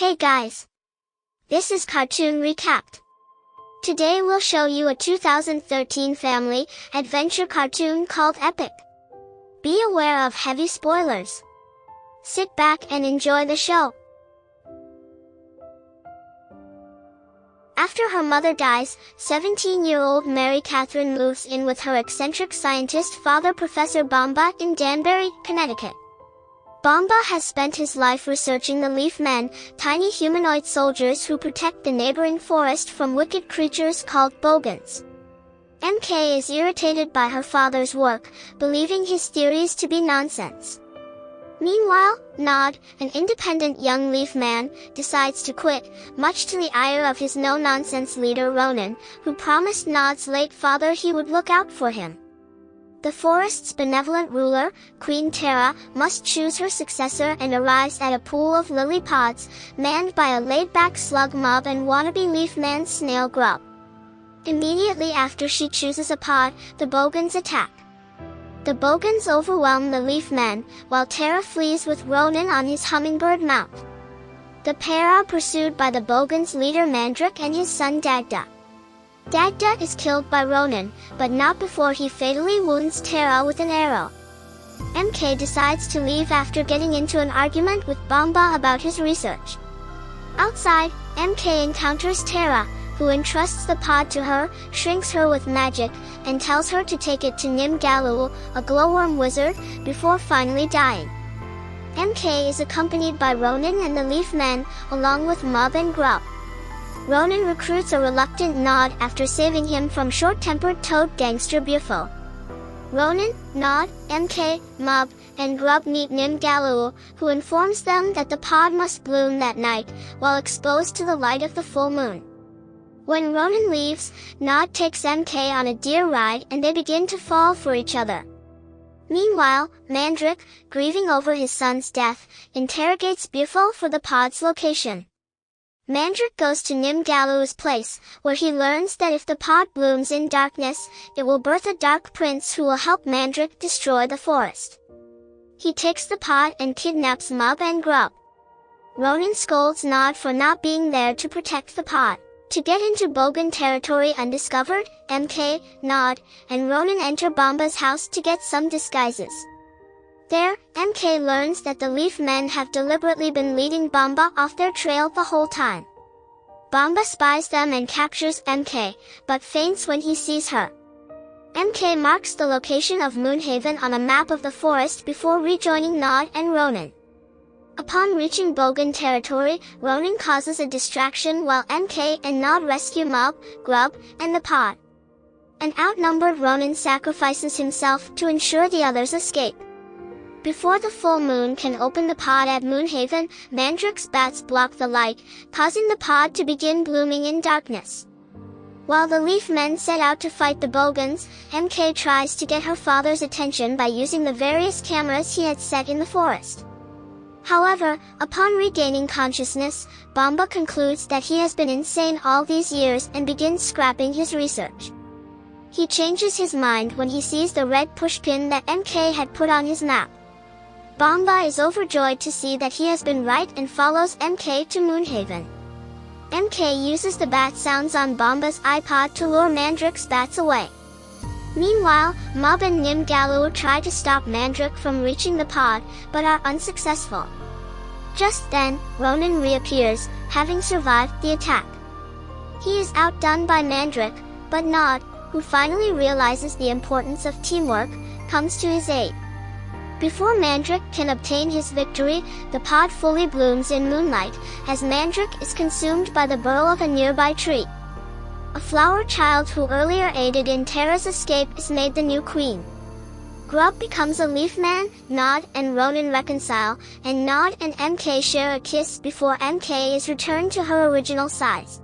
Hey guys! This is Cartoon Recapped. Today we'll show you a 2013 family adventure cartoon called Epic. Be aware of heavy spoilers. Sit back and enjoy the show. After her mother dies, 17-year-old Mary Katherine moves in with her eccentric scientist father Professor Bomba in Danbury, Connecticut. Bomba has spent his life researching the Leafmen, tiny humanoid soldiers who protect the neighboring forest from wicked creatures called Boggans. MK is irritated by her father's work, believing his theories to be nonsense. Meanwhile, Nod, an independent young Leafman, decides to quit, much to the ire of his no-nonsense leader Ronan, who promised Nod's late father he would look out for him. The forest's benevolent ruler, Queen Tara, must choose her successor and arrives at a pool of lily pods, manned by a laid-back slug mob and wannabe Leafman snail grub. Immediately after she chooses a pod, the Boggans attack. The Boggans overwhelm the Leafmen, while Tara flees with Ronan on his hummingbird mount. The pair are pursued by the Boggans' leader Mandrake and his son Dagda. Dagda is killed by Ronan, but not before he fatally wounds Tara with an arrow. MK decides to leave after getting into an argument with Bomba about his research. Outside, MK encounters Tara, who entrusts the pod to her, shrinks her with magic, and tells her to take it to Nimgalul, a glowworm wizard, before finally dying. MK is accompanied by Ronan and the Leafmen, along with Mob and Grub. Ronan recruits a reluctant Nod after saving him from short-tempered toad gangster Bufo. Ronan, Nod, MK, Mob, and Grub meet Nimgalul, who informs them that the pod must bloom that night, while exposed to the light of the full moon. When Ronan leaves, Nod takes MK on a deer ride and they begin to fall for each other. Meanwhile, Mandrake, grieving over his son's death, interrogates Bufo for the pod's location. Mandrake goes to Nimgalul's place, where he learns that if the pod blooms in darkness, it will birth a dark prince who will help Mandrake destroy the forest. He takes the pod and kidnaps Mob and Grub. Ronan scolds Nod for not being there to protect the pod. To get into Bogan territory undiscovered, MK, Nod, and Ronan enter Bomba's house to get some disguises. There, MK learns that the Leafmen have deliberately been leading Bomba off their trail the whole time. Bomba spies them and captures MK, but faints when he sees her. MK marks the location of Moonhaven on a map of the forest before rejoining Nod and Ronan. Upon reaching Bogan territory, Ronan causes a distraction while MK and Nod rescue Mob, Grub, and the pod. An outnumbered Ronan sacrifices himself to ensure the others escape. Before the full moon can open the pod at Moonhaven, Mandrake's bats block the light, causing the pod to begin blooming in darkness. While the Leafmen set out to fight the Boggans, MK tries to get her father's attention by using the various cameras he had set in the forest. However, upon regaining consciousness, Bomba concludes that he has been insane all these years and begins scrapping his research. He changes his mind when he sees the red pushpin that MK had put on his map. Bomba is overjoyed to see that he has been right and follows MK to Moonhaven. MK uses the bat sounds on Bomba's iPod to lure Mandrake's bats away. Meanwhile, Mob and Nimgalul try to stop Mandrake from reaching the pod, but are unsuccessful. Just then, Ronan reappears, having survived the attack. He is outdone by Mandrake, but Nod, who finally realizes the importance of teamwork, comes to his aid. Before Mandrake can obtain his victory, the pod fully blooms in moonlight, as Mandrake is consumed by the burl of a nearby tree. A flower child who earlier aided in Tara's escape is made the new queen. Grub becomes a Leafman, Nod and Ronan reconcile, and Nod and MK share a kiss before MK is returned to her original size.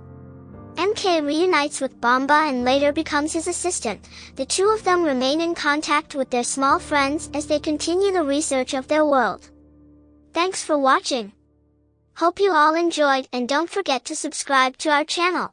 MK reunites with Bomba and later becomes his assistant. The two of them remain in contact with their small friends as they continue the research of their world. Thanks for watching. Hope you all enjoyed and don't forget to subscribe to our channel.